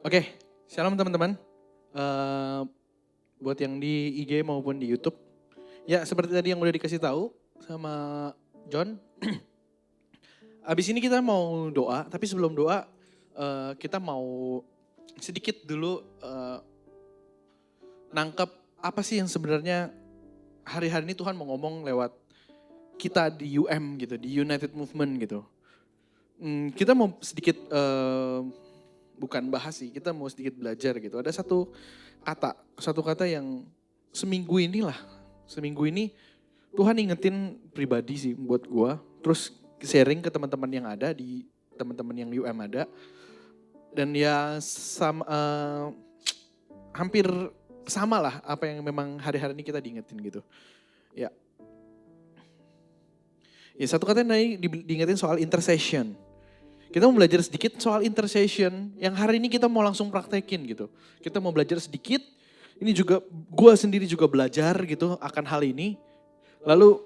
Oke, shalom teman-teman. Eh, buat yang di IG maupun di YouTube. Ya, seperti tadi yang udah dikasih tahu sama John. Abis ini kita mau doa, tapi sebelum doa kita mau sedikit dulu nangkep apa sih yang sebenarnya hari-hari ini Tuhan mau ngomong lewat kita di UM gitu, di United Movement gitu. Kita mau sedikit bukan bahas sih, kita mau sedikit belajar gitu. Ada satu kata yang seminggu ini Tuhan ingetin pribadi sih buat gua. Terus sharing ke teman-teman yang ada di teman-teman yang UM ada. Dan ya hampir sama lah apa yang memang hari-hari ini kita diingetin gitu. Ya, satu kata yang diingetin soal intercession. Kita mau belajar sedikit soal intercession yang hari ini kita mau langsung praktekin gitu. Kita mau belajar sedikit, ini juga gue sendiri juga belajar gitu akan hal ini. Lalu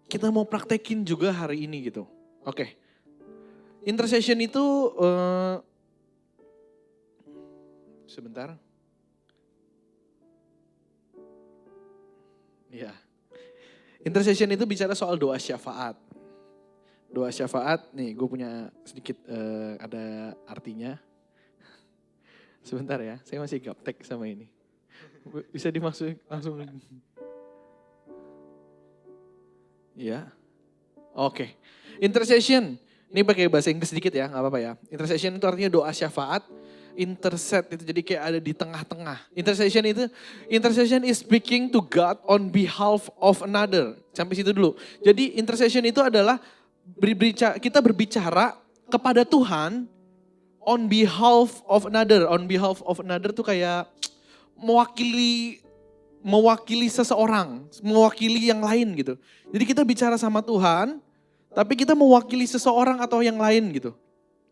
kita mau praktekin juga hari ini gitu. Oke. Intercession itu, sebentar. Ya. Intercession itu bicara soal doa syafaat. Doa syafaat, nih gue punya sedikit ada artinya. Sebentar ya, saya masih gaptek sama ini. Bisa dimaksud langsung. Ya, oke. Intercession, ini pakai bahasa Inggris sedikit ya, gak apa-apa ya. Intercession itu artinya doa syafaat. Intercede itu jadi kayak ada di tengah-tengah. Intercession is speaking to God on behalf of another. Sampai situ dulu. Jadi intercession itu adalah kita berbicara kepada Tuhan on behalf of another. On behalf of another tuh kayak mewakili seseorang, mewakili yang lain gitu. Jadi kita bicara sama Tuhan, tapi kita mewakili seseorang atau yang lain gitu.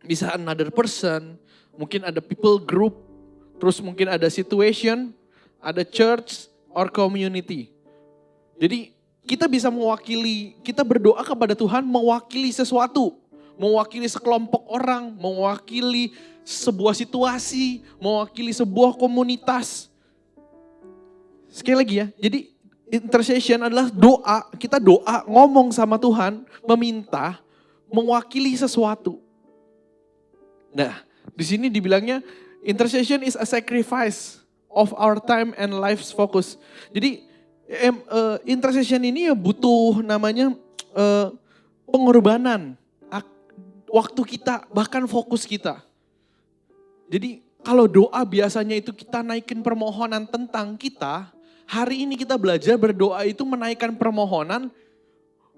Bisa another person, mungkin ada people group, terus mungkin ada situation, ada church or community. Jadi kita bisa kita berdoa kepada Tuhan mewakili sesuatu. Mewakili sekelompok orang, mewakili sebuah situasi, mewakili sebuah komunitas. Sekali lagi ya, jadi intercession adalah doa, kita doa ngomong sama Tuhan, meminta, mewakili sesuatu. Nah, di sini dibilangnya intercession is a sacrifice of our time and life's focus. Jadi intercession ini ya butuh namanya pengorbanan waktu kita, bahkan fokus kita. Jadi kalau doa biasanya itu kita naikin permohonan tentang kita, hari ini kita belajar berdoa itu menaikkan permohonan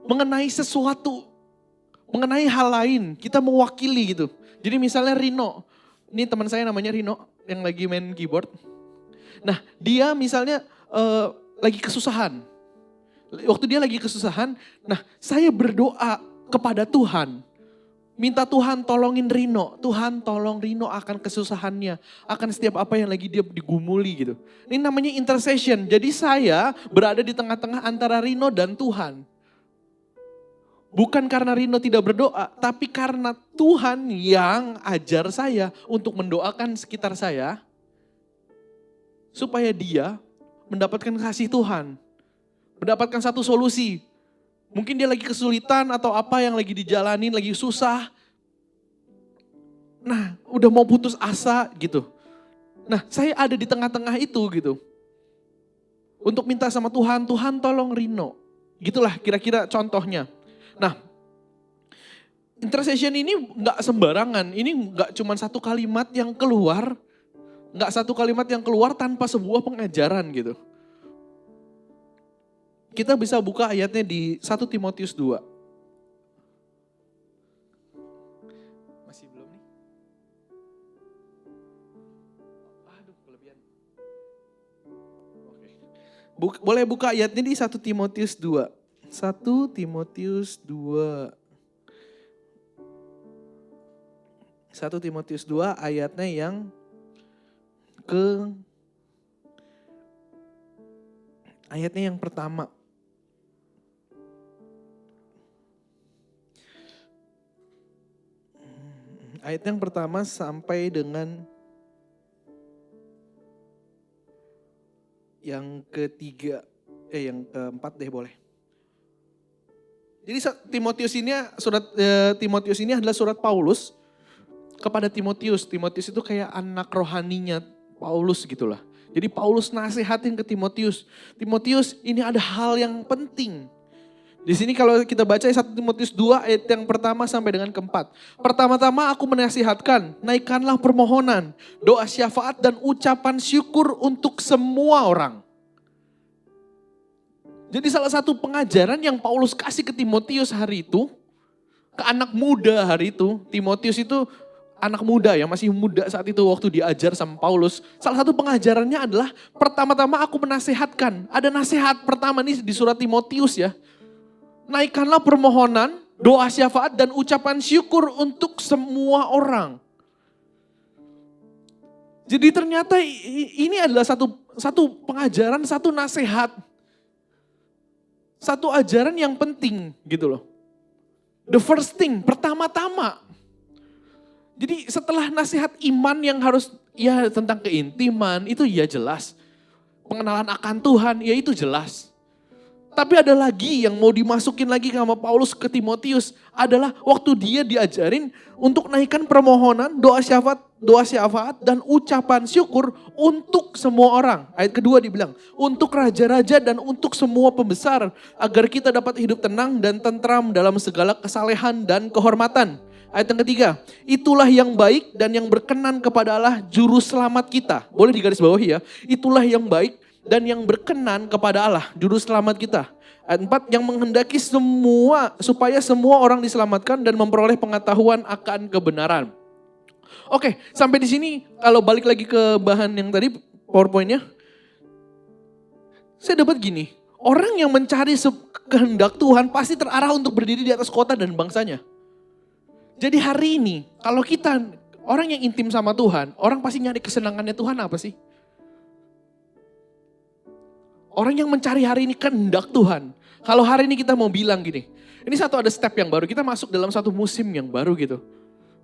mengenai sesuatu, mengenai hal lain, kita mewakili gitu. Jadi misalnya Rino, ini teman saya namanya Rino yang lagi main keyboard. Nah dia misalnya lagi kesusahan. Waktu dia lagi kesusahan, nah saya berdoa kepada Tuhan. Minta Tuhan tolongin Rino. Tuhan tolong Rino akan kesusahannya. Akan setiap apa yang lagi dia digumuli gitu. Ini namanya intercession. Jadi saya berada di tengah-tengah antara Rino dan Tuhan. Bukan karena Rino tidak berdoa, tapi karena Tuhan yang ajar saya untuk mendoakan sekitar saya. Supaya dia mendapatkan kasih Tuhan. Mendapatkan satu solusi. Mungkin dia lagi kesulitan atau apa yang lagi dijalanin, lagi susah. Nah, udah mau putus asa gitu. Nah, saya ada di tengah-tengah itu gitu. Untuk minta sama Tuhan, Tuhan tolong Rino. Gitulah kira-kira contohnya. Nah, intercession ini gak sembarangan. Ini gak cuma satu kalimat yang keluar. Gak satu kalimat yang keluar tanpa sebuah pengajaran gitu. Kita bisa buka ayatnya di 1 Timotius 2. Masih belum nih? Aduh, kelebihan. Oke. Boleh buka ayatnya di 1 Timotius 2. 1 Timotius 2. 1 Timotius 2 ayatnya yang ayatnya yang pertama. Ayat yang pertama sampai dengan yang ketiga, yang keempat deh boleh. Jadi Timotius ini adalah surat Paulus kepada Timotius. Timotius itu kayak anak rohaninya Paulus gitulah. Jadi Paulus nasihatin ke Timotius. Timotius, ini ada hal yang penting. Di sini kalau kita baca 1 Timotius 2 ayat yang pertama sampai dengan keempat. Pertama-tama aku menasihatkan, naikkanlah permohonan, doa syafaat dan ucapan syukur untuk semua orang. Jadi salah satu pengajaran yang Paulus kasih ke Timotius hari itu, ke anak muda hari itu, Timotius itu anak muda ya, masih muda saat itu waktu diajar sama Paulus. Salah satu pengajarannya adalah pertama-tama aku menasihatkan. Ada nasihat pertama nih di surat Timotius ya. Naikkanlah permohonan, doa syafaat dan ucapan syukur untuk semua orang. Jadi ternyata ini adalah satu pengajaran, satu nasihat. Satu ajaran yang penting gitu loh. The first thing, pertama-tama. Jadi setelah nasihat iman yang harus, ya tentang keintiman itu ya jelas. Pengenalan akan Tuhan, ya itu jelas. Tapi ada lagi yang mau dimasukin lagi sama Paulus ke Timotius. Adalah waktu dia diajarin untuk naikkan permohonan, doa syafaat dan ucapan syukur untuk semua orang. Ayat kedua dibilang, untuk raja-raja dan untuk semua pembesar. Agar kita dapat hidup tenang dan tentram dalam segala kesalehan dan kehormatan. Ayat yang ketiga, itulah yang baik dan yang berkenan kepada Allah juru selamat kita. Boleh digarisbawahi ya, itulah yang baik dan yang berkenan kepada Allah, juru selamat kita. Ayat 4, yang menghendaki supaya semua orang diselamatkan dan memperoleh pengetahuan akan kebenaran. Oke, sampai di sini kalau balik lagi ke bahan yang tadi, PowerPoint-nya. Saya dapat gini, orang yang mencari kehendak Tuhan pasti terarah untuk berdiri di atas kota dan bangsanya. Jadi hari ini, kalau kita orang yang intim sama Tuhan, orang pasti nyari kesenangannya Tuhan apa sih? Orang yang mencari hari ini kehendak Tuhan. Kalau hari ini kita mau bilang gini, ini ada step yang baru, kita masuk dalam satu musim yang baru gitu.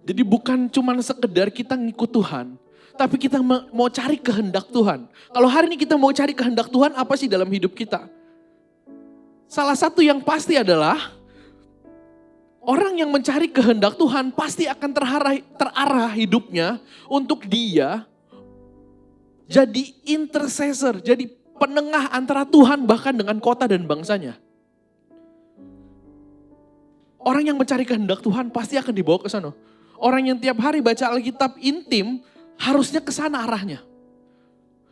Jadi bukan cuma sekedar kita ngikut Tuhan, tapi kita mau cari kehendak Tuhan. Kalau hari ini kita mau cari kehendak Tuhan, apa sih dalam hidup kita? Salah satu yang pasti adalah, orang yang mencari kehendak Tuhan pasti akan terarah hidupnya untuk dia jadi intercessor, jadi penengah antara Tuhan bahkan dengan kota dan bangsanya. Orang yang mencari kehendak Tuhan pasti akan dibawa ke sana. Orang yang tiap hari baca Alkitab intim harusnya ke sana arahnya.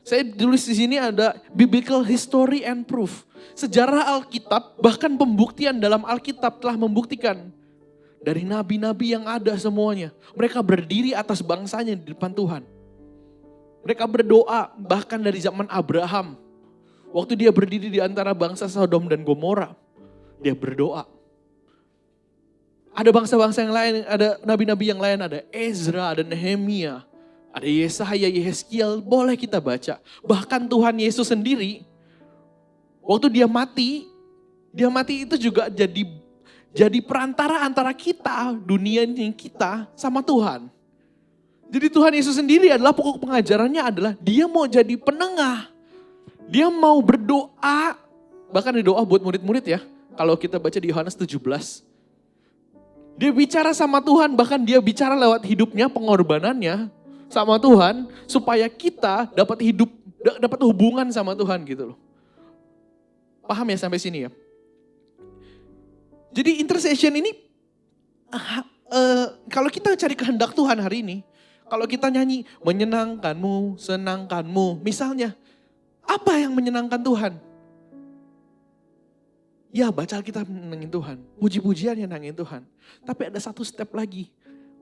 Saya tulis di sini ada biblical history and proof. Sejarah Alkitab bahkan pembuktian dalam Alkitab telah membuktikan dari nabi-nabi yang ada semuanya. Mereka berdiri atas bangsanya di depan Tuhan. Mereka berdoa bahkan dari zaman Abraham. Waktu dia berdiri di antara bangsa Sodom dan Gomora, dia berdoa. Ada bangsa-bangsa yang lain, ada nabi-nabi yang lain, ada Ezra, ada Nehemia, ada Yesaya, Yehezkiel, boleh kita baca. Bahkan Tuhan Yesus sendiri, waktu dia mati itu juga jadi perantara antara kita, dunia ini kita, sama Tuhan. Jadi Tuhan Yesus sendiri adalah pokok pengajarannya adalah dia mau jadi penengah. Dia mau berdoa, bahkan doa buat murid-murid ya. Kalau kita baca di Yohanes 17. Dia bicara sama Tuhan, bahkan dia bicara lewat hidupnya, pengorbanannya sama Tuhan. Supaya kita dapat hubungan sama Tuhan gitu loh. Paham ya sampai sini ya? Jadi intercession ini, kalau kita cari kehendak Tuhan hari ini, kalau kita nyanyi, menyenangkanmu, senangkanmu, misalnya, apa yang menyenangkan Tuhan? Ya baca Alkitab menyenangkan Tuhan, puji-pujian yang menyenangkan Tuhan. Tapi ada satu step lagi,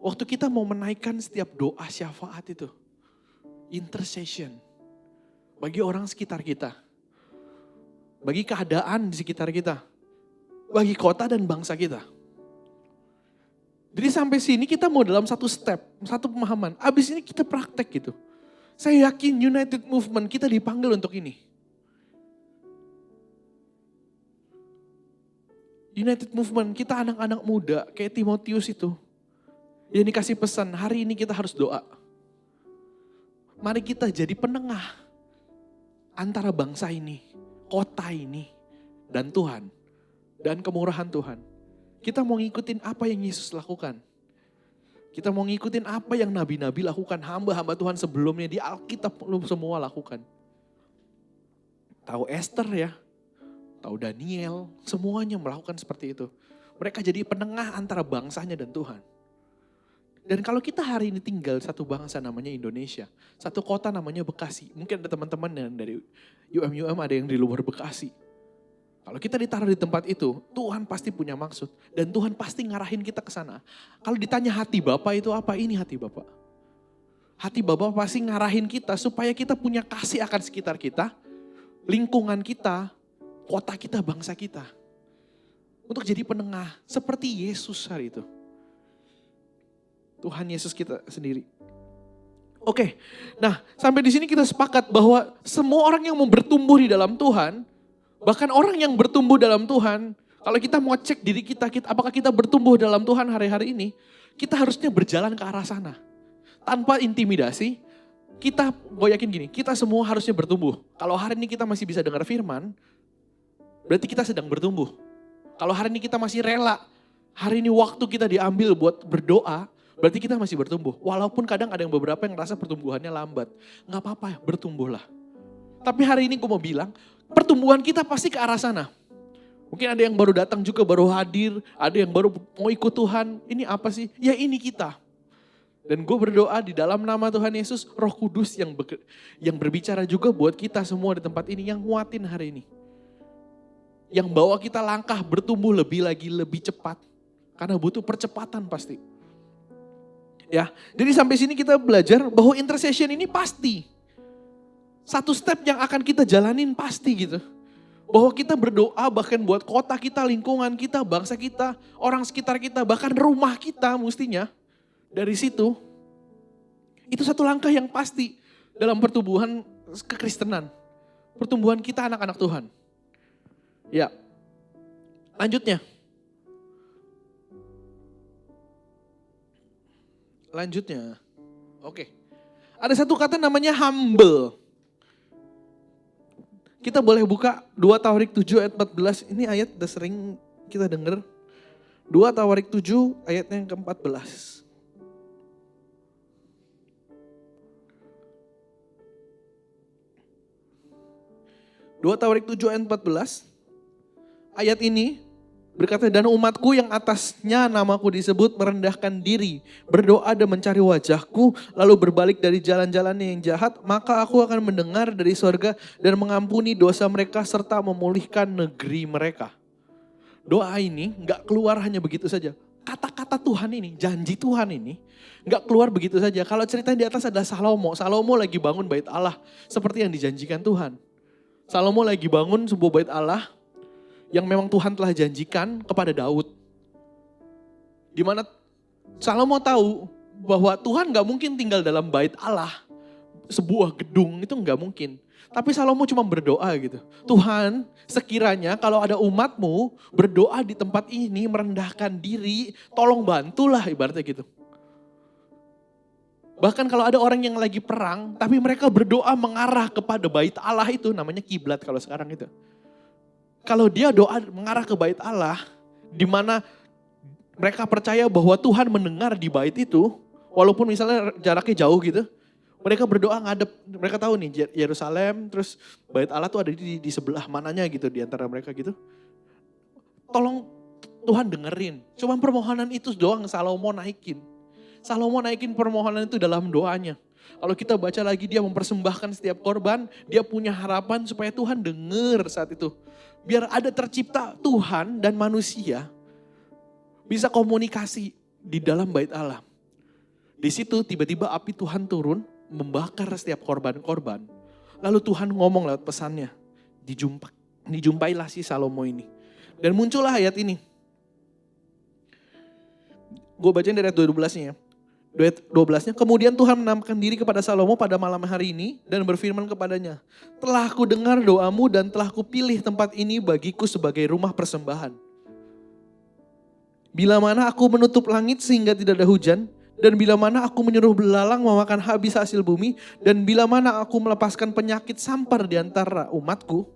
waktu kita mau menaikkan setiap doa syafaat itu, intercession, bagi orang sekitar kita, bagi keadaan di sekitar kita, bagi kota dan bangsa kita. Jadi sampai sini kita mau dalam satu step, satu pemahaman. Abis ini kita praktek gitu. Saya yakin United Movement kita dipanggil untuk ini. United Movement kita anak-anak muda kayak Timotius itu. Ya ini kasih pesan, hari ini kita harus doa. Mari kita jadi penengah antara bangsa ini, kota ini, dan Tuhan. Dan kemurahan Tuhan. Kita mau ngikutin apa yang Yesus lakukan. Kita mau ngikutin apa yang nabi-nabi lakukan. Hamba-hamba Tuhan sebelumnya di Alkitab semua lakukan. Tahu Esther ya, tahu Daniel, semuanya melakukan seperti itu. Mereka jadi penengah antara bangsanya dan Tuhan. Dan kalau kita hari ini tinggal satu bangsa namanya Indonesia, satu kota namanya Bekasi. Mungkin ada teman-teman yang dari UM ada yang di luar Bekasi. Kalau kita ditaruh di tempat itu, Tuhan pasti punya maksud. Dan Tuhan pasti ngarahin kita ke sana. Kalau ditanya hati Bapa itu apa? Ini hati Bapa. Hati Bapa pasti ngarahin kita supaya kita punya kasih akan sekitar kita, lingkungan kita, kota kita, bangsa kita. Untuk jadi penengah seperti Yesus hari itu. Tuhan Yesus kita sendiri. Oke, nah sampai di sini kita sepakat bahwa semua orang yang mau bertumbuh di dalam Tuhan, bahkan orang yang bertumbuh dalam Tuhan, kalau kita mau cek diri kita apakah kita bertumbuh dalam Tuhan hari-hari ini, kita harusnya berjalan ke arah sana. Tanpa intimidasi, gue yakin gini, kita semua harusnya bertumbuh. Kalau hari ini kita masih bisa dengar firman, berarti kita sedang bertumbuh. Kalau hari ini kita masih rela, hari ini waktu kita diambil buat berdoa, berarti kita masih bertumbuh. Walaupun kadang ada yang beberapa yang ngerasa pertumbuhannya lambat. Gak apa-apa, bertumbuhlah. Tapi hari ini gue mau bilang, pertumbuhan kita pasti ke arah sana. Mungkin ada yang baru datang juga, baru hadir. Ada yang baru mau ikut Tuhan. Ini apa sih? Ya ini kita. Dan gue berdoa di dalam nama Tuhan Yesus, Roh Kudus yang berbicara juga buat kita semua di tempat ini, yang nguatin hari ini. Yang bawa kita langkah bertumbuh lebih lagi, lebih cepat. Karena butuh percepatan pasti. Ya, jadi sampai sini kita belajar bahwa intercession ini pasti. Satu step yang akan kita jalanin pasti gitu. Bahwa kita berdoa bahkan buat kota kita, lingkungan kita, bangsa kita, orang sekitar kita, bahkan rumah kita mestinya. Dari situ, itu satu langkah yang pasti dalam pertumbuhan kekristenan. Pertumbuhan kita anak-anak Tuhan. Ya, lanjutnya. Oke. Ada satu kata namanya humble. Kita boleh buka 2 Tawarik 7 ayat 14. Ini ayat udah sering kita dengar. 2 Tawarik 7 ayatnya yang ke-14. Dua Tawarik 7 ayat 14. Ayat ini berkata, dan umatku yang atasnya namaku disebut merendahkan diri, berdoa dan mencari wajahku, lalu berbalik dari jalan-jalannya yang jahat, maka aku akan mendengar dari sorga dan mengampuni dosa mereka serta memulihkan negeri mereka. Doa ini gak keluar hanya begitu saja. Kata-kata Tuhan ini, janji Tuhan ini gak keluar begitu saja. Kalau cerita di atas ada Salomo. Salomo lagi bangun bait Allah seperti yang dijanjikan Tuhan. Salomo lagi bangun sebuah bait Allah yang memang Tuhan telah janjikan kepada Daud. Di mana Salomo tahu bahwa Tuhan gak mungkin tinggal dalam bait Allah. Sebuah gedung itu gak mungkin. Tapi Salomo cuma berdoa gitu. Tuhan, sekiranya kalau ada umatmu berdoa di tempat ini, merendahkan diri, tolong bantulah ibaratnya gitu. Bahkan kalau ada orang yang lagi perang, tapi mereka berdoa mengarah kepada bait Allah itu, namanya kiblat kalau sekarang itu. Kalau dia doa mengarah ke bait Allah, di mana mereka percaya bahwa Tuhan mendengar di bait itu, walaupun misalnya jaraknya jauh gitu, mereka berdoa ngadep, mereka tahu nih Yerusalem, terus bait Allah tuh ada di sebelah mananya gitu, di antara mereka gitu. Tolong Tuhan dengerin, cuma permohonan itu doang Salomo naikin. Salomo naikin permohonan itu dalam doanya. Kalau kita baca lagi dia mempersembahkan setiap korban, dia punya harapan supaya Tuhan denger saat itu. Biar ada tercipta Tuhan dan manusia bisa komunikasi di dalam bait Allah. Di situ tiba-tiba api Tuhan turun, membakar setiap korban-korban. Lalu Tuhan ngomong lewat pesannya, dijumpailah si Salomo ini. Dan muncullah ayat ini. Gue bacain dari ayat 12-nya ya. 12-nya, kemudian Tuhan menampakkan diri kepada Salomo pada malam hari ini dan berfirman kepadanya, telah aku dengar doamu dan telah aku pilih tempat ini bagiku sebagai rumah persembahan. Bila mana aku menutup langit sehingga tidak ada hujan Dan bila mana aku menyuruh belalang memakan habis hasil bumi. Dan bila mana aku melepaskan penyakit sampar di antara umatku.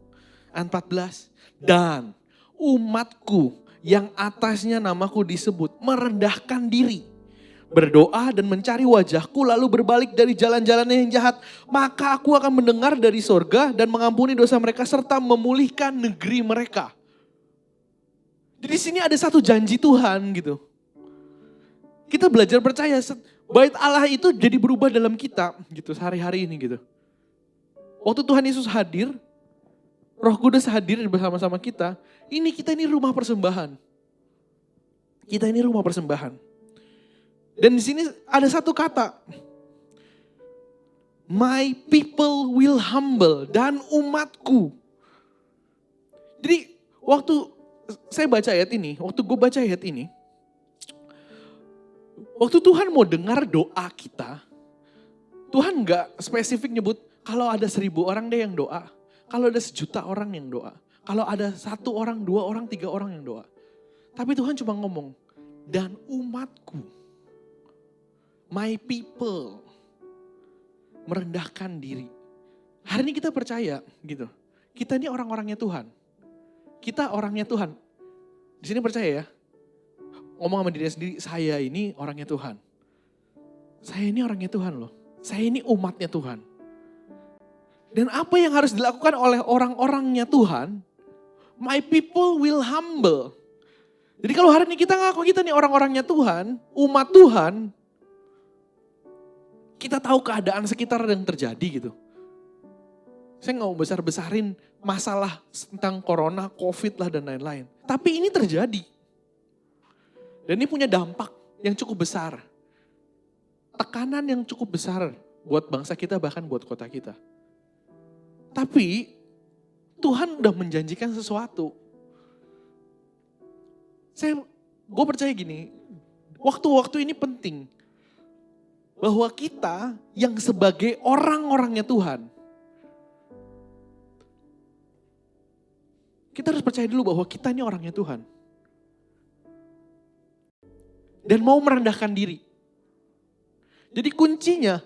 Ayat 14. Dan umatku yang atasnya namaku disebut merendahkan diri. Berdoa dan mencari wajahku lalu berbalik dari jalan-jalannya yang jahat. Maka aku akan mendengar dari sorga dan mengampuni dosa mereka serta memulihkan negeri mereka. Jadi sini ada satu janji Tuhan gitu. Kita belajar percaya bait Allah itu jadi berubah dalam kita gitu sehari-hari ini gitu. Waktu Tuhan Yesus hadir, Roh Kudus hadir bersama-sama kita. Kita ini rumah persembahan. Kita ini rumah persembahan. Dan di sini ada satu kata. My people will humble. Dan umatku. Jadi waktu saya baca ayat ini. Waktu gue baca ayat ini. Waktu Tuhan mau dengar doa kita. Tuhan gak spesifik nyebut. Kalau ada 1.000 orang deh yang doa. Kalau ada 1.000.000 orang yang doa. Kalau ada 1 orang, 2 orang, 3 orang yang doa. Tapi Tuhan cuma ngomong. Dan umatku. My people merendahkan diri. Hari ini kita percaya gitu. Kita ini orang-orangnya Tuhan. Kita orangnya Tuhan. Di sini percaya ya. Ngomong sama diri sendiri, saya ini orangnya Tuhan. Saya ini orangnya Tuhan loh. Saya ini umatnya Tuhan. Dan apa yang harus dilakukan oleh orang-orangnya Tuhan? My people will humble. Jadi kalau hari ini kita ngaku kita nih orang-orangnya Tuhan, umat Tuhan, kita tahu keadaan sekitar yang terjadi gitu. Saya nggak mau besar-besarin masalah tentang corona, covid lah dan lain-lain. Tapi ini terjadi. Dan ini punya dampak yang cukup besar. Tekanan yang cukup besar buat bangsa kita bahkan buat kota kita. Tapi Tuhan udah menjanjikan sesuatu. Gue percaya gini, waktu-waktu ini penting. Bahwa kita yang sebagai orang-orangnya Tuhan. Kita harus percaya dulu bahwa kita ini orangnya Tuhan. Dan mau merendahkan diri. Jadi kuncinya,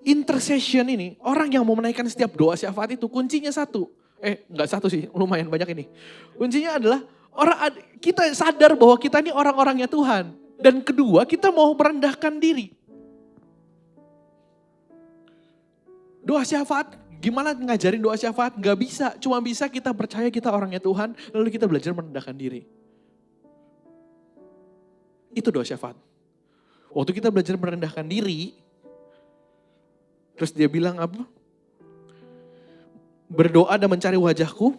intercession ini, orang yang mau menaikkan setiap doa syafaat itu kuncinya satu. Enggak satu sih, lumayan banyak ini. Kuncinya adalah kita sadar bahwa kita ini orang-orangnya Tuhan. Dan kedua, kita mau merendahkan diri. Doa syafaat, gimana ngajarin doa syafaat? Gak bisa, cuma bisa kita percaya kita orangnya Tuhan, lalu kita belajar merendahkan diri. Itu doa syafaat. Waktu kita belajar merendahkan diri, terus dia bilang apa? Berdoa dan mencari wajahku,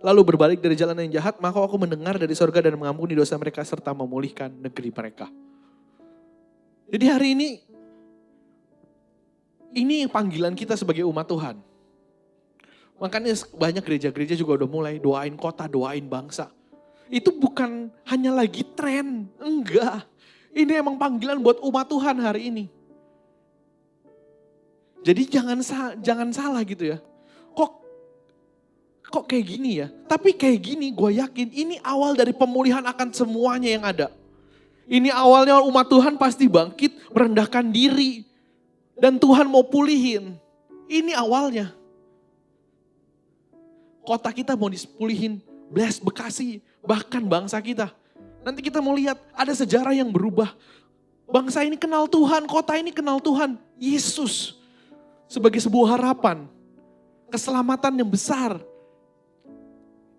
lalu berbalik dari jalan yang jahat, maka aku mendengar dari sorga dan mengampuni dosa mereka serta memulihkan negeri mereka. Jadi hari ini panggilan kita sebagai umat Tuhan. Makanya banyak gereja-gereja juga udah mulai doain kota, doain bangsa. Itu bukan hanya lagi tren, enggak. Ini emang panggilan buat umat Tuhan hari ini. Jadi jangan salah gitu ya. Kok kayak gini ya? Tapi kayak gini gue yakin ini awal dari pemulihan akan semuanya yang ada. Ini awalnya umat Tuhan pasti bangkit, merendahkan diri. Dan Tuhan mau pulihin. Ini awalnya. Kota kita mau dipulihin, bless Bekasi, bahkan bangsa kita. Nanti kita mau lihat ada sejarah yang berubah. Bangsa ini kenal Tuhan, kota ini kenal Tuhan. Yesus sebagai sebuah harapan. Keselamatan yang besar.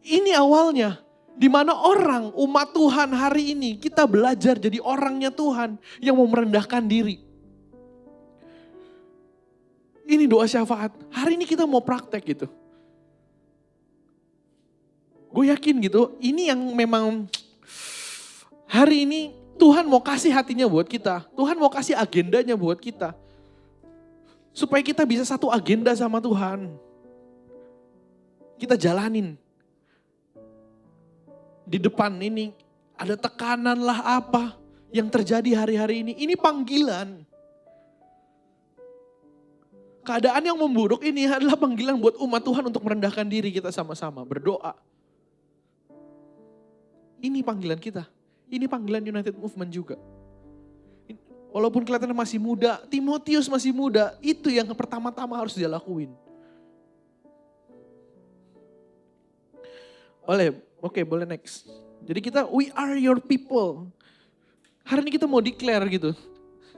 Ini awalnya, di mana orang, umat Tuhan hari ini, kita belajar jadi orangnya Tuhan yang mau merendahkan diri. Ini doa syafaat, hari ini kita mau praktek gitu. Gue yakin gitu, ini yang memang hari ini Tuhan mau kasih hatinya buat kita. Tuhan mau kasih agendanya buat kita. Supaya kita bisa satu agenda sama Tuhan. Kita jalanin. Di depan ini ada tekanan lah apa yang terjadi hari-hari ini. Ini panggilan. Keadaan yang memburuk ini adalah panggilan buat umat Tuhan untuk merendahkan diri kita sama-sama. Berdoa. Ini panggilan kita. Ini panggilan United Movement juga. Walaupun kelihatannya masih muda, Timotius masih muda, itu yang pertama-tama harus dia lakuin. Oke, boleh next. Jadi kita, we are your people. Hari ini kita mau declare gitu.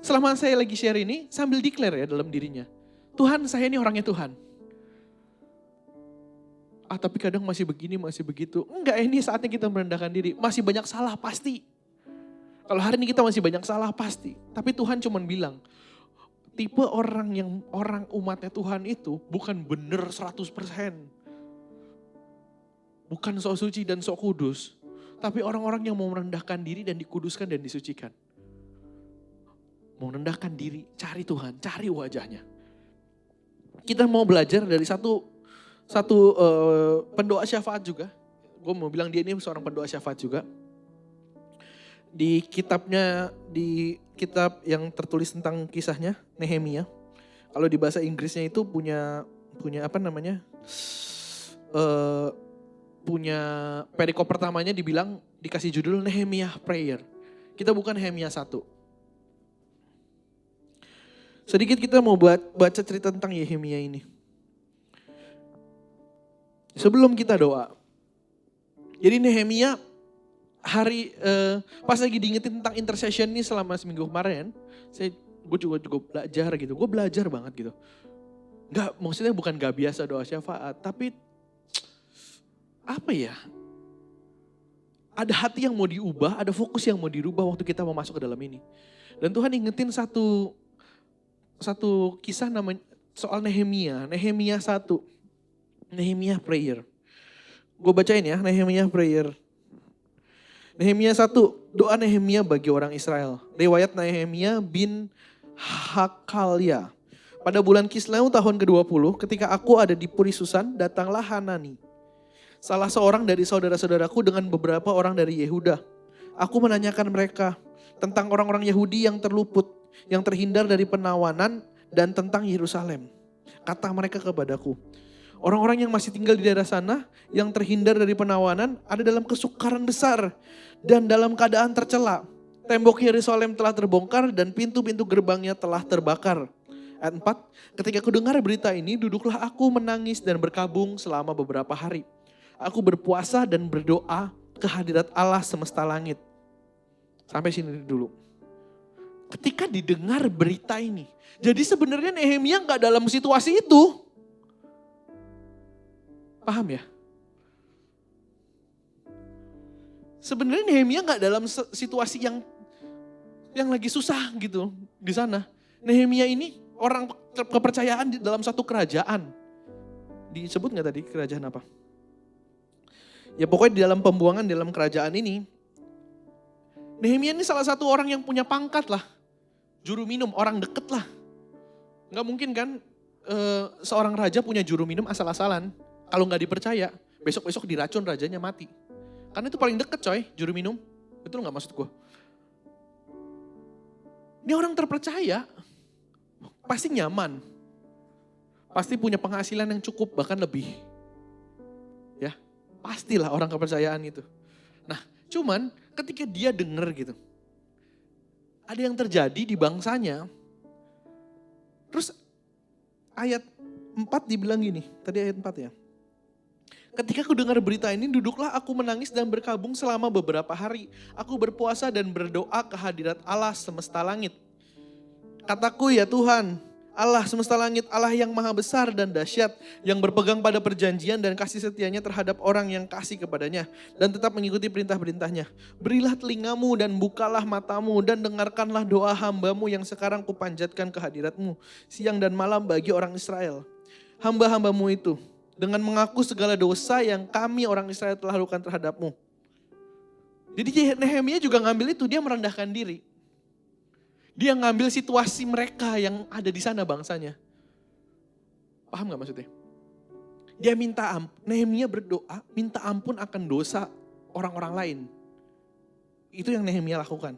Selama saya lagi share ini, sambil declare ya dalam dirinya. Tuhan, saya ini orangnya Tuhan. Tapi kadang masih begini, masih begitu. Enggak, ini saatnya kita merendahkan diri. Masih banyak salah, pasti. Kalau hari ini kita masih banyak salah, pasti. Tapi Tuhan cuma bilang, tipe orang umatnya Tuhan itu bukan bener 100%. Bukan sok suci dan sok kudus. Tapi orang-orang yang mau merendahkan diri dan dikuduskan dan disucikan. Mau merendahkan diri, cari Tuhan, cari wajahnya. Kita mau belajar dari satu pendoa syafaat juga. Gue mau bilang dia ini seorang pendoa syafaat juga. Di kitab yang tertulis tentang kisahnya, Nehemia. Kalau di bahasa Inggrisnya itu punya apa namanya? Punya perikop pertamanya dikasih judul Nehemia Prayer. Kita bukan Nehemia 1. Sedikit kita mau baca cerita tentang Nehemia ini. Sebelum kita doa. Jadi Nehemia pas lagi diingetin tentang intercession ini selama seminggu kemarin, gue juga belajar gitu. Gue belajar banget gitu. Maksudnya bukan gak biasa doa syafaat, tapi apa ya? Ada hati yang mau diubah, ada fokus yang mau dirubah waktu kita mau masuk ke dalam ini. Dan Tuhan ingetin satu kisah namanya soal Nehemia 1. Nehemia Prayer. Gue bacain ya, Nehemia Prayer. Nehemia 1, doa Nehemia bagi orang Israel. Riwayat Nehemia bin Hakalia. Pada bulan Kisleu tahun ke-20, ketika aku ada di Puri Susan, datanglah Hanani, salah seorang dari saudara-saudaraku dengan beberapa orang dari Yehuda. Aku menanyakan mereka tentang orang-orang Yahudi yang terluput, yang terhindar dari penawanan, dan tentang Yerusalem. Kata mereka kepadaku, orang-orang yang masih tinggal di daerah sana, yang terhindar dari penawanan, ada dalam kesukaran besar dan dalam keadaan tercela. Tembok Yerusalem telah terbongkar dan pintu-pintu gerbangnya telah terbakar. Ayat 4, ketika aku dengar berita ini, duduklah aku menangis dan berkabung selama beberapa hari. Aku berpuasa dan berdoa ke hadirat Allah semesta langit. Sampai sini dulu. Ketika didengar berita ini, jadi sebenarnya Nehemia gak dalam situasi itu. Paham ya? Sebenarnya Nehemia gak dalam situasi yang lagi susah gitu di sana. Nehemia ini orang kepercayaan dalam satu kerajaan. Disebut gak tadi kerajaan apa? Ya pokoknya di dalam pembuangan dalam kerajaan ini, Nehemia ini salah satu orang yang punya pangkat lah. Juru minum, orang deket lah. Gak mungkin kan seorang raja punya juru minum asal-asalan. Kalau gak dipercaya, besok-besok diracun rajanya mati. Karena itu paling deket coy, juru minum. Betul gak maksud gue? Ini orang terpercaya, pasti nyaman. Pasti punya penghasilan yang cukup, bahkan lebih. Ya, pastilah orang kepercayaan itu. Nah, cuman ketika dia denger gitu, ada yang terjadi di bangsanya. Terus ayat 4 dibilang gini, tadi ayat 4 ya. Ketika aku dengar berita ini, duduklah aku menangis dan berkabung selama beberapa hari. Aku berpuasa dan berdoa ke hadirat Allah semesta langit. Kataku, ya Tuhan, Allah semesta langit, Allah yang maha besar dan dahsyat, yang berpegang pada perjanjian dan kasih setianya terhadap orang yang kasih kepadanya, dan tetap mengikuti perintah-perintahnya. Berilah telingamu dan bukalah matamu, dan dengarkanlah doa hambamu yang sekarang kupanjatkan ke hadiratmu, siang dan malam bagi orang Israel. Hamba-hambamu itu, dengan mengaku segala dosa yang kami orang Israel telah lakukan terhadapmu. Jadi Nehemia juga ngambil itu, dia merendahkan diri. Dia ngambil situasi mereka yang ada di sana bangsanya. Paham gak maksudnya? Dia Nehemia berdoa, minta ampun akan dosa orang-orang lain. Itu yang Nehemia lakukan.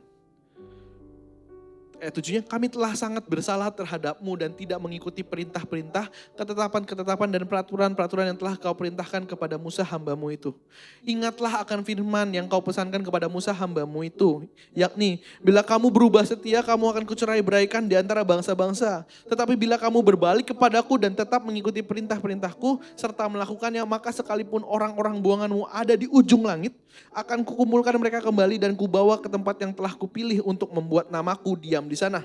Ayat 7-nya, kami telah sangat bersalah terhadapmu dan tidak mengikuti perintah-perintah, ketetapan-ketetapan dan peraturan-peraturan yang telah kau perintahkan kepada Musa hambamu itu. Ingatlah akan firman yang kau pesankan kepada Musa hambamu itu, yakni, bila kamu berubah setia, kamu akan kucerai beraikan di antara bangsa-bangsa. Tetapi bila kamu berbalik kepadaku dan tetap mengikuti perintah-perintahku, serta melakukannya, maka sekalipun orang-orang buanganmu ada di ujung langit, akan kukumpulkan mereka kembali dan kubawa ke tempat yang telah kupilih untuk membuat namaku diam di sana.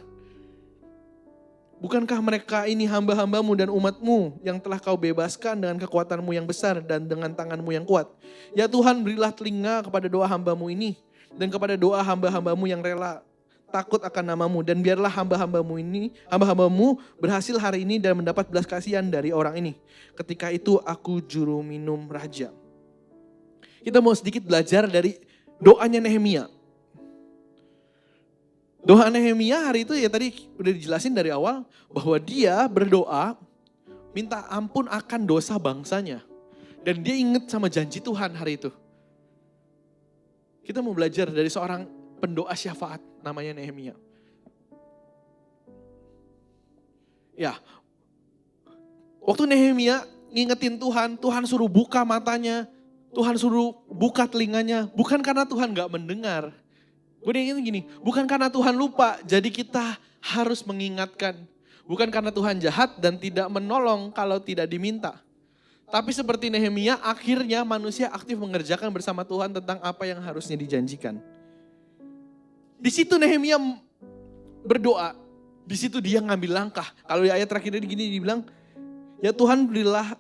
Bukankah mereka ini hamba-hambamu dan umatmu yang telah kau bebaskan dengan kekuatanmu yang besar dan dengan tanganmu yang kuat? Ya Tuhan, berilah telinga kepada doa hambamu ini dan kepada doa hamba-hambamu yang rela takut akan namamu, dan biarlah hamba-hambamu berhasil hari ini dan mendapat belas kasihan dari orang ini. Ketika itu aku juru minum raja. Kita mau sedikit belajar dari doanya Nehemia. Doa Nehemia hari itu ya tadi udah dijelasin dari awal bahwa dia berdoa minta ampun akan dosa bangsanya. Dan dia ingat sama janji Tuhan hari itu. Kita mau belajar dari seorang pendoa syafaat namanya Nehemia. Ya, waktu Nehemia ngingetin Tuhan, Tuhan suruh buka matanya, Tuhan suruh buka telinganya, bukan karena Tuhan gak mendengar. Gue ingin gini, bukan karena Tuhan lupa, jadi kita harus mengingatkan. Bukan karena Tuhan jahat dan tidak menolong kalau tidak diminta. Tapi seperti Nehemia, akhirnya manusia aktif mengerjakan bersama Tuhan tentang apa yang harusnya dijanjikan. Di situ Nehemia berdoa, di situ dia ngambil langkah. Kalau di ayat terakhir ini gini dibilang, ya Tuhan berilah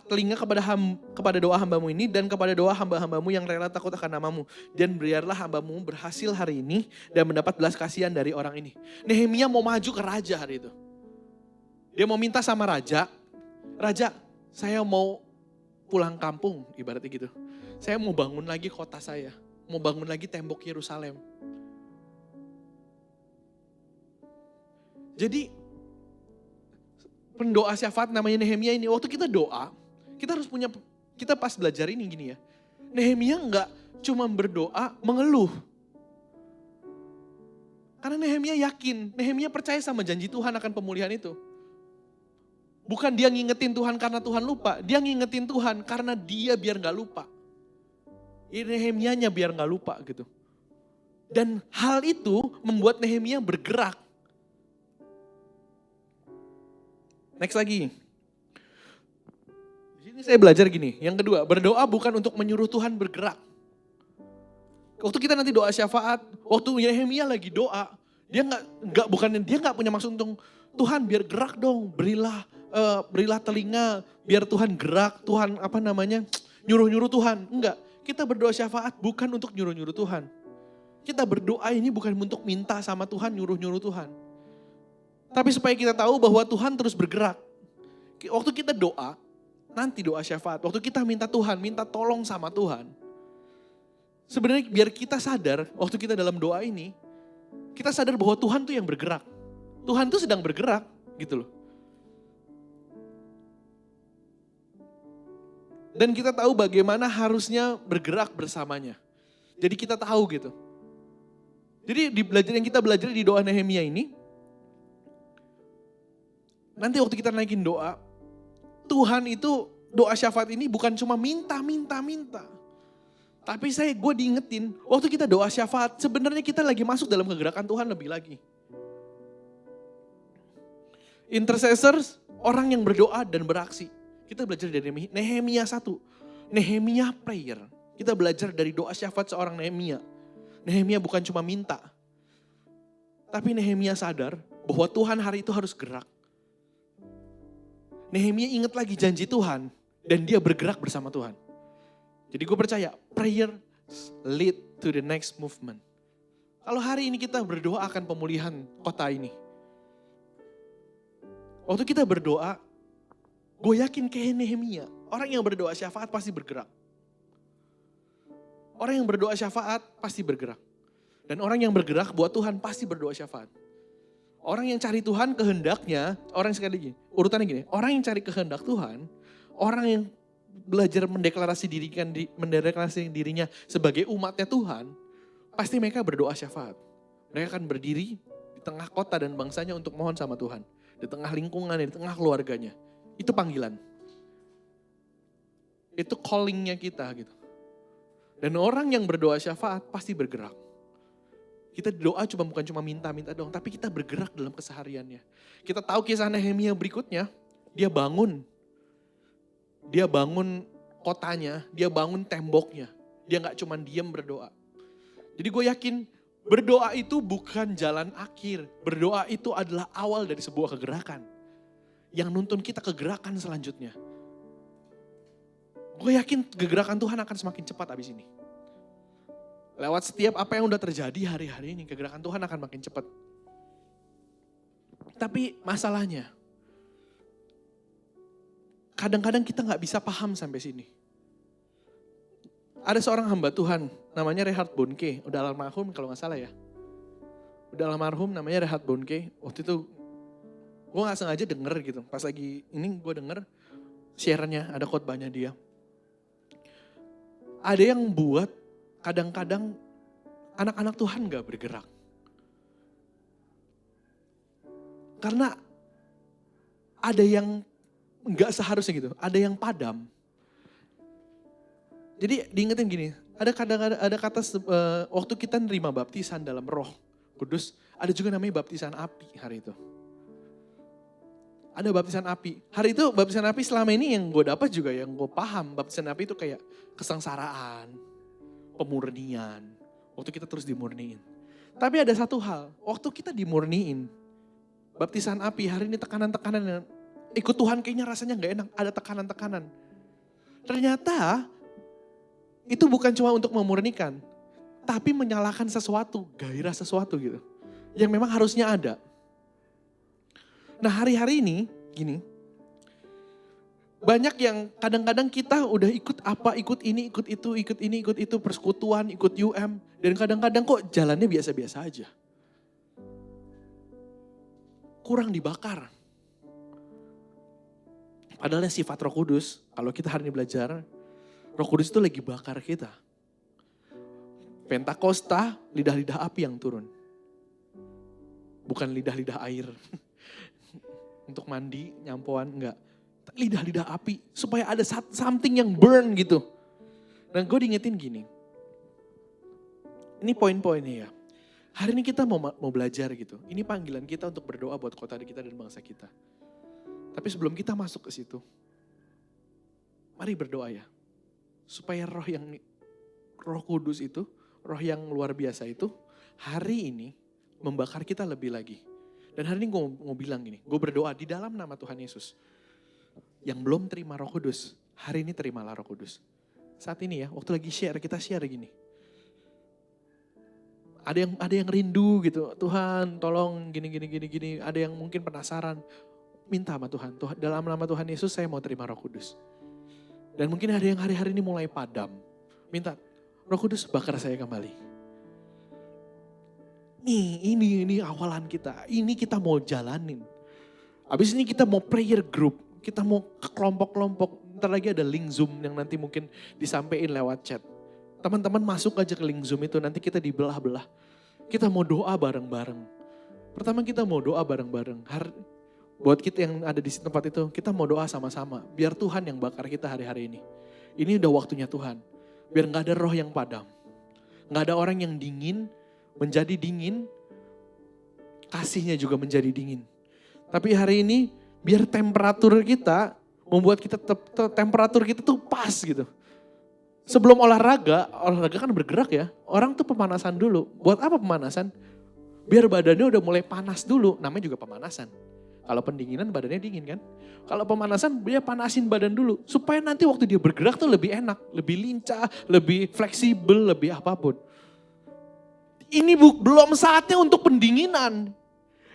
telinga kepada doa hambamu ini dan kepada doa hamba-hambamu yang rela takut akan namamu. Dan biarlah hambamu berhasil hari ini dan mendapat belas kasihan dari orang ini. Nehemia mau maju ke raja hari itu. Dia mau minta sama raja, Raja saya mau pulang kampung ibaratnya gitu. Saya mau bangun lagi kota saya, mau bangun lagi tembok Yerusalem. Jadi pendoa syafaat namanya Nehemia ini, waktu kita doa, kita harus punya, kita pas belajar ini gini ya. Nehemia enggak cuma berdoa mengeluh. Karena Nehemia yakin, Nehemia percaya sama janji Tuhan akan pemulihan itu. Bukan dia ngingetin Tuhan karena Tuhan lupa, dia ngingetin Tuhan karena dia biar gak lupa. Nehemianya biar gak lupa gitu. Dan hal itu membuat Nehemia bergerak. Next lagi. Di sini saya belajar gini. Yang kedua, berdoa bukan untuk menyuruh Tuhan bergerak. Waktu kita nanti doa syafaat, waktu Nehemia lagi doa, dia nggak punya maksud untuk Tuhan biar gerak dong, berilah telinga, biar Tuhan gerak, Tuhan nyuruh-nyuruh Tuhan. Enggak, kita berdoa syafaat bukan untuk nyuruh-nyuruh Tuhan. Kita berdoa ini bukan untuk minta sama Tuhan, nyuruh-nyuruh Tuhan. Tapi supaya kita tahu bahwa Tuhan terus bergerak. Waktu kita doa, nanti doa syafaat. Waktu kita minta Tuhan, minta tolong sama Tuhan. Sebenarnya biar kita sadar, waktu kita dalam doa ini, kita sadar bahwa Tuhan tuh yang bergerak. Tuhan tuh sedang bergerak gitu loh. Dan kita tahu bagaimana harusnya bergerak bersamanya. Jadi kita tahu gitu. Jadi yang kita belajar di doa Nehemia ini, nanti waktu kita naikin doa, Tuhan itu doa syafaat ini bukan cuma minta. Tapi gue diingetin, waktu kita doa syafaat, sebenarnya kita lagi masuk dalam kegerakan Tuhan lebih lagi. Intercessors, orang yang berdoa dan beraksi. Kita belajar dari Nehemia 1, Nehemia prayer. Kita belajar dari doa syafaat seorang Nehemia. Nehemia bukan cuma minta, tapi Nehemia sadar bahwa Tuhan hari itu harus gerak. Nehemia ingat lagi janji Tuhan dan dia bergerak bersama Tuhan. Jadi gue percaya prayer lead to the next movement. Kalau hari ini kita berdoa akan pemulihan kota ini. Waktu kita berdoa, gue yakin kayak Nehemia, orang yang berdoa syafaat pasti bergerak. Orang yang berdoa syafaat pasti bergerak. Dan orang yang bergerak buat Tuhan pasti berdoa syafaat. Orang yang cari Tuhan kehendaknya, urutannya gini, orang yang cari kehendak Tuhan, orang yang belajar mendeklarasi dirinya sebagai umatnya Tuhan, pasti mereka berdoa syafaat. Mereka akan berdiri di di tengah kota dan bangsanya untuk mohon sama Tuhan. Di tengah lingkungannya, di tengah keluarganya. Itu panggilan. Itu callingnya kita gitu. Dan orang yang berdoa syafaat pasti bergerak. Kita doa bukan cuma minta-minta doang, tapi kita bergerak dalam kesehariannya. Kita tahu kisah Nehemia berikutnya, dia bangun kotanya, dia bangun temboknya. Dia gak cuma diam berdoa. Jadi gue yakin berdoa itu bukan jalan akhir. Berdoa itu adalah awal dari sebuah kegerakan. Yang nuntun kita ke gerakan selanjutnya. Gue yakin kegerakan Tuhan akan semakin cepat abis ini. Lewat setiap apa yang udah terjadi hari-hari ini, kegerakan Tuhan akan makin cepat. Tapi masalahnya, kadang-kadang kita gak bisa paham sampai sini. Ada seorang hamba Tuhan, namanya Reinhard Bonnke, udah almarhum kalau gak salah ya. Udah almarhum namanya Reinhard Bonnke, waktu itu gue gak sengaja denger gitu. Pas lagi ini gue denger share-nya, ada khotbahnya dia. Ada yang buat kadang-kadang anak-anak Tuhan gak bergerak. Karena ada yang gak seharusnya gitu, ada yang padam. Jadi diingetin gini, ada kata waktu kita nerima baptisan dalam Roh Kudus, ada juga namanya baptisan api hari itu. Ada baptisan api. Hari itu baptisan api selama ini yang gue dapat juga, yang gue paham, baptisan api itu kayak kesengsaraan, pemurnian. Waktu kita terus dimurniin. Tapi ada satu hal, waktu kita dimurniin, baptisan api hari ini tekanan-tekanan yang ikut Tuhan kayaknya rasanya gak enak, ada tekanan-tekanan. Ternyata itu bukan cuma untuk memurnikan, tapi menyalakan sesuatu, gairah sesuatu gitu. Yang memang harusnya ada. Nah hari-hari ini, gini, banyak yang kadang-kadang kita udah ikut apa, ikut ini, ikut itu, ikut ini, ikut itu, persekutuan, ikut UM. Dan kadang-kadang kok jalannya biasa-biasa aja. Kurang dibakar. Padahal sifat Roh Kudus, kalau kita hari ini belajar, Roh Kudus itu lagi bakar kita. Pentakosta, lidah-lidah api yang turun. Bukan lidah-lidah air. Untuk mandi, nyampuan, enggak. Lidah-lidah api, supaya ada something yang burn gitu. Dan gue diingetin gini. Ini poin-poinnya ya. Hari ini kita mau belajar gitu. Ini panggilan kita untuk berdoa buat kota kita dan bangsa kita. Tapi sebelum kita masuk ke situ, mari berdoa ya. Supaya Roh Kudus itu, roh yang luar biasa itu, hari ini membakar kita lebih lagi. Dan hari ini gue mau bilang gini, gue berdoa di dalam nama Tuhan Yesus. Yang belum terima Roh Kudus, hari ini terimalah Roh Kudus. Saat ini ya, waktu lagi kita share gini. Ada yang rindu gitu, Tuhan tolong gini. Ada yang mungkin penasaran, minta sama Tuhan. Dalam nama Tuhan Yesus saya mau terima Roh Kudus. Dan mungkin ada yang hari-hari ini mulai padam. Minta, Roh Kudus bakar saya kembali. Ini awalan kita. Ini kita mau jalanin. Habis ini kita mau prayer group. Kita mau ke kelompok-kelompok. Ntar lagi ada link Zoom yang nanti mungkin disampaikan lewat chat. Teman-teman masuk aja ke link Zoom itu. Nanti kita dibelah-belah. Kita mau doa bareng-bareng. Pertama kita mau doa bareng-bareng. Buat kita yang ada di tempat itu, kita mau doa sama-sama. Biar Tuhan yang bakar kita hari-hari ini. Ini udah waktunya Tuhan. Biar gak ada roh yang padam. Gak ada orang yang dingin, menjadi dingin, kasihnya juga menjadi dingin. Tapi hari ini biar temperatur kita, membuat kita temperatur kita tuh pas gitu. Sebelum olahraga kan bergerak ya, orang tuh pemanasan dulu. Buat apa pemanasan? Biar badannya udah mulai panas dulu, namanya juga pemanasan. Kalau pendinginan badannya dingin kan. Kalau pemanasan dia panasin badan dulu. Supaya nanti waktu dia bergerak tuh lebih enak, lebih lincah, lebih fleksibel, lebih apapun. Ini belum saatnya untuk pendinginan.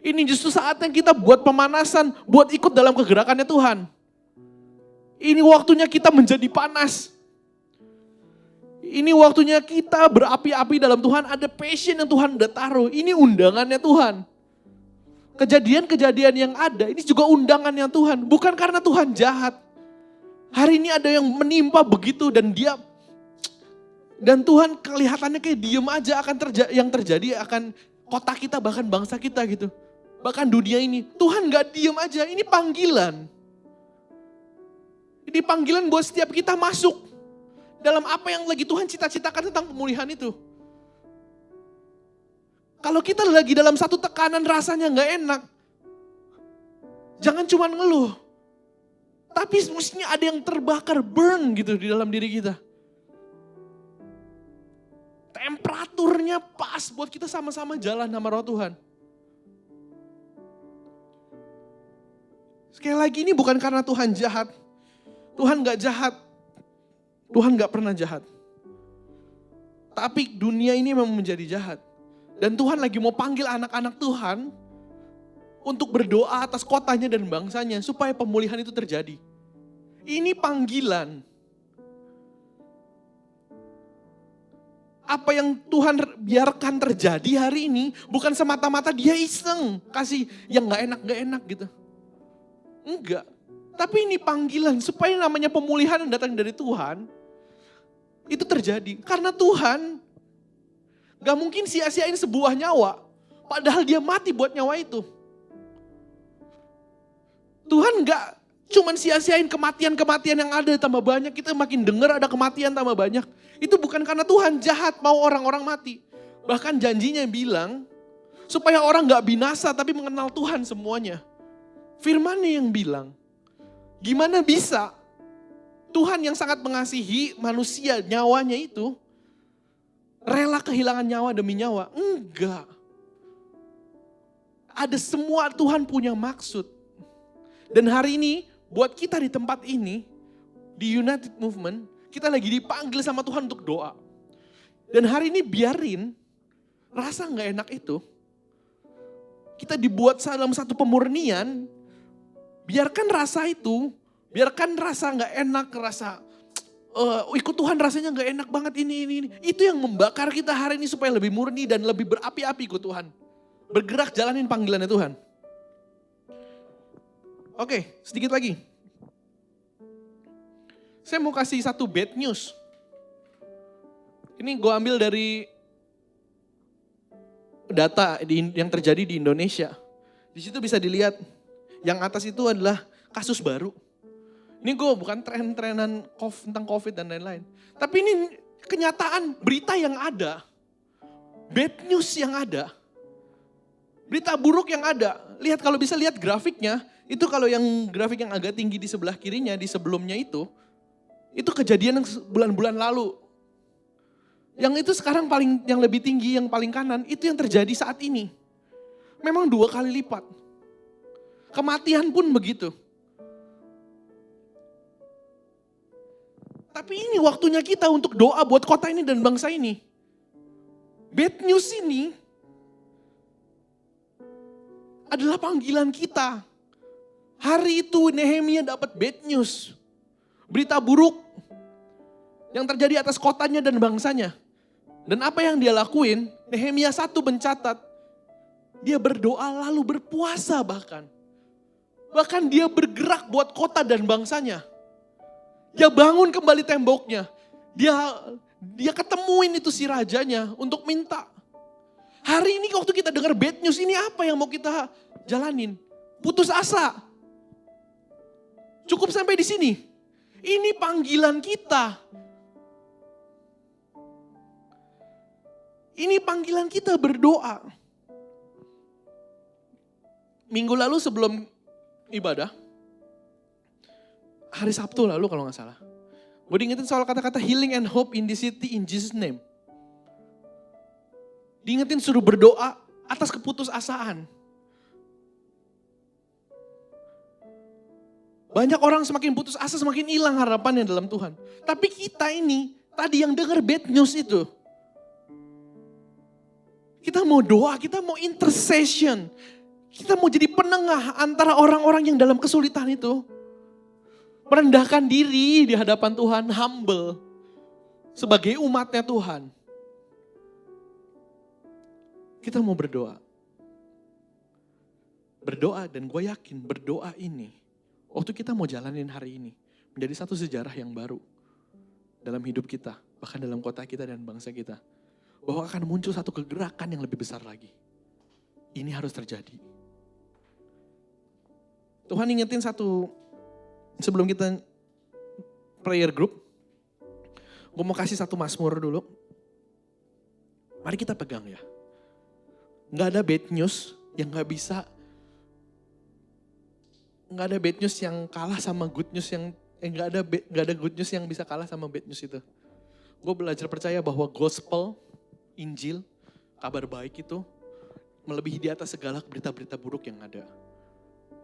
Ini justru saatnya kita buat pemanasan, buat ikut dalam kegerakannya Tuhan. Ini waktunya kita menjadi panas. Ini waktunya kita berapi-api dalam Tuhan, ada passion yang Tuhan udah taruh. Ini undangannya Tuhan. Kejadian-kejadian yang ada, ini juga undangannya Tuhan. Bukan karena Tuhan jahat. Hari ini ada yang menimpa begitu dan Tuhan kelihatannya kayak diem aja yang terjadi akan kota kita, bahkan bangsa kita gitu. Bahkan dunia ini. Tuhan gak diem aja, ini panggilan. Ini panggilan buat setiap kita masuk dalam apa yang lagi Tuhan cita-citakan tentang pemulihan itu. Kalau kita lagi dalam satu tekanan rasanya gak enak, jangan cuma ngeluh. Tapi mestinya ada yang terbakar, burn gitu di dalam diri kita. Temperaturnya pas buat kita sama-sama jalan sama Roh Tuhan. Sekali lagi ini bukan karena Tuhan jahat. Tuhan gak jahat. Tuhan gak pernah jahat. Tapi dunia ini memang menjadi jahat. Dan Tuhan lagi mau panggil anak-anak Tuhan untuk berdoa atas kotanya dan bangsanya supaya pemulihan itu terjadi. Ini panggilan. Apa yang Tuhan biarkan terjadi hari ini bukan semata-mata dia iseng kasih yang gak enak gitu. Enggak. Tapi ini panggilan supaya namanya pemulihan yang datang dari Tuhan itu terjadi. Karena Tuhan gak mungkin sia-siain sebuah nyawa. Padahal dia mati buat nyawa itu. Tuhan gak cuman sia-siain kematian-kematian yang ada tambah banyak. Kita makin dengar ada kematian tambah banyak. Itu bukan karena Tuhan jahat mau orang-orang mati. Bahkan janjinya bilang supaya orang gak binasa tapi mengenal Tuhan semuanya. Firman-Nya yang bilang, gimana bisa Tuhan yang sangat mengasihi manusia nyawanya itu rela kehilangan nyawa demi nyawa? Enggak. Ada semua Tuhan punya maksud. Dan hari ini buat kita di tempat ini, di United Movement, kita lagi dipanggil sama Tuhan untuk doa. Dan hari ini biarin rasa gak enak itu, kita dibuat dalam satu pemurnian, biarkan rasa itu, biarkan rasa gak enak, rasa ikut Tuhan rasanya gak enak banget ini. Itu yang membakar kita hari ini supaya lebih murni dan lebih berapi-api ikut Tuhan. Bergerak jalanin panggilannya Tuhan. Oke, sedikit lagi. Saya mau kasih satu bad news. Ini gue ambil dari data yang terjadi di Indonesia. Di situ bisa dilihat, yang atas itu adalah kasus baru. Ini gue bukan tren-trenan tentang COVID dan lain-lain. Tapi ini kenyataan, berita yang ada. Bad news yang ada. Berita buruk yang ada. Lihat, kalau bisa lihat grafiknya, itu kalau yang grafik yang agak tinggi di sebelah kirinya, di sebelumnya itu kejadian yang bulan-bulan lalu. Yang itu sekarang yang lebih tinggi, yang paling kanan, itu yang terjadi saat ini. Memang 2 kali lipat. Kematian pun begitu. Tapi ini waktunya kita untuk doa buat kota ini dan bangsa ini. Bad news ini adalah panggilan kita. Hari itu Nehemia dapat bad news. Berita buruk yang terjadi atas kotanya dan bangsanya. Dan apa yang dia lakuin, Nehemia 1 mencatat, dia berdoa lalu berpuasa bahkan. Bahkan dia bergerak buat kota dan bangsanya. Dia bangun kembali temboknya. Dia ketemuin itu si rajanya untuk minta. Hari ini waktu kita dengar bad news ini apa yang mau kita jalanin? Putus asa. Cukup sampai di sini. Ini panggilan kita. Ini panggilan kita berdoa. Minggu lalu sebelum ibadah, hari Sabtu lalu kalau gak salah, gue diingetin soal kata-kata healing and hope in the city in Jesus name. Diingetin suruh berdoa atas keputusasaan. Banyak orang semakin putus asa, semakin hilang harapannya dalam Tuhan. Tapi kita ini, tadi yang dengar bad news itu, kita mau doa, kita mau intercession. Kita mau jadi penengah antara orang-orang yang dalam kesulitan itu. Merendahkan diri di hadapan Tuhan, humble. Sebagai umatnya Tuhan. Kita mau berdoa. Berdoa dan gue yakin berdoa ini, waktu kita mau jalanin hari ini, menjadi satu sejarah yang baru dalam hidup kita, bahkan dalam kota kita dan bangsa kita. Bahwa akan muncul satu kegerakan yang lebih besar lagi. ini harus terjadi. Tuhan ingetin satu, sebelum kita prayer group, gue mau kasih satu Mazmur dulu. Mari kita pegang ya. Gak ada bad news yang gak bisa, gak ada bad news yang kalah sama good news yang, gak ada good news yang bisa kalah sama bad news itu. Gue belajar percaya bahwa gospel, Injil, kabar baik itu melebihi di atas segala berita-berita buruk yang ada.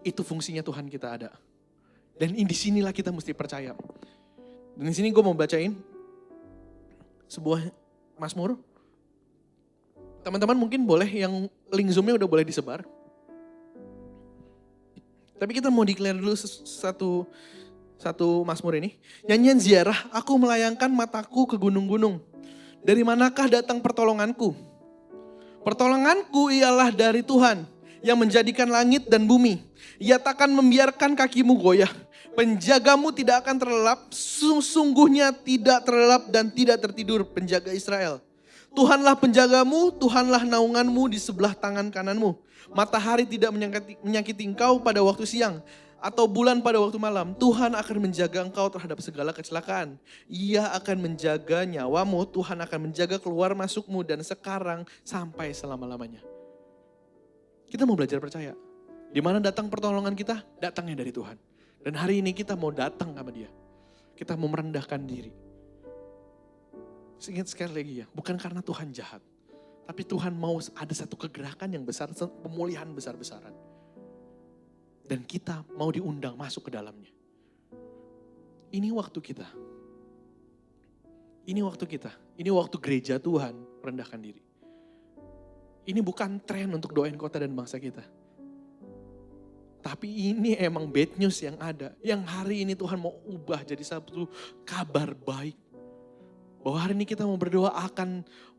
Itu fungsinya Tuhan kita ada. Dan di sinilah kita mesti percaya. Dan di sini gue mau bacain sebuah Mazmur. Teman-teman mungkin boleh yang link Zoom-nya udah boleh disebar. Tapi kita mau declare dulu satu Mazmur ini. Nyanyian ziarah, aku melayangkan mataku ke gunung-gunung. Dari manakah datang pertolonganku? Pertolonganku ialah dari Tuhan yang menjadikan langit dan bumi. Ia takkan membiarkan kakimu goyah. Penjagamu tidak akan terlelap, sungguhnya tidak terlelap dan tidak tertidur penjaga Israel. Tuhanlah penjagamu, Tuhanlah naunganmu di sebelah tangan kananmu. Matahari tidak menyakiti engkau pada waktu siang, atau bulan pada waktu malam. Tuhan akan menjaga engkau terhadap segala kecelakaan. Ia akan menjaga nyawamu, Tuhan akan menjaga keluar masukmu dan sekarang sampai selama-lamanya. Kita mau belajar percaya. Di mana datang pertolongan kita? Datangnya dari Tuhan. Dan hari ini kita mau datang sama Dia. Kita mau merendahkan diri. Ingat sekali lagi ya, bukan karena Tuhan jahat. Tapi Tuhan mau ada satu kegerakan yang besar, pemulihan besar-besaran. Dan kita mau diundang masuk ke dalamnya. Ini waktu kita. Ini waktu kita. Ini waktu gereja Tuhan merendahkan diri. Ini bukan tren untuk doain kota dan bangsa kita. Tapi ini emang bad news yang ada. Yang hari ini Tuhan mau ubah jadi satu kabar baik. Bahwa hari ini kita mau berdoa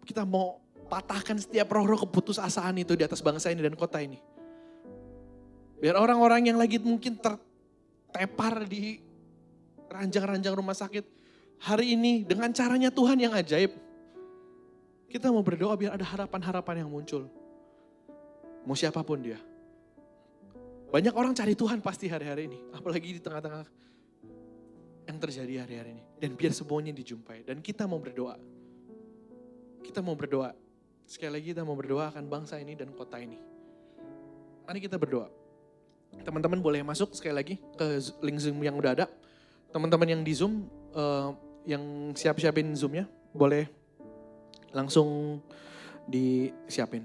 kita mau patahkan setiap roh-roh keputusasaan itu di atas bangsa ini dan kota ini. Biar orang-orang yang lagi mungkin tertepar di ranjang-ranjang rumah sakit. Hari ini dengan caranya Tuhan yang ajaib. Kita mau berdoa biar ada harapan-harapan yang muncul. Mau siapapun dia. Banyak orang cari Tuhan pasti hari-hari ini. Apalagi di tengah-tengah yang terjadi hari-hari ini. Dan biar semuanya dijumpai. Dan kita mau berdoa. Kita mau berdoa. Sekali lagi kita mau berdoa akan bangsa ini dan kota ini. Mari kita berdoa. Teman-teman boleh masuk sekali lagi ke link Zoom yang udah ada. Teman-teman yang di Zoom, yang siap-siapin Zoom-nya, boleh langsung disiapin.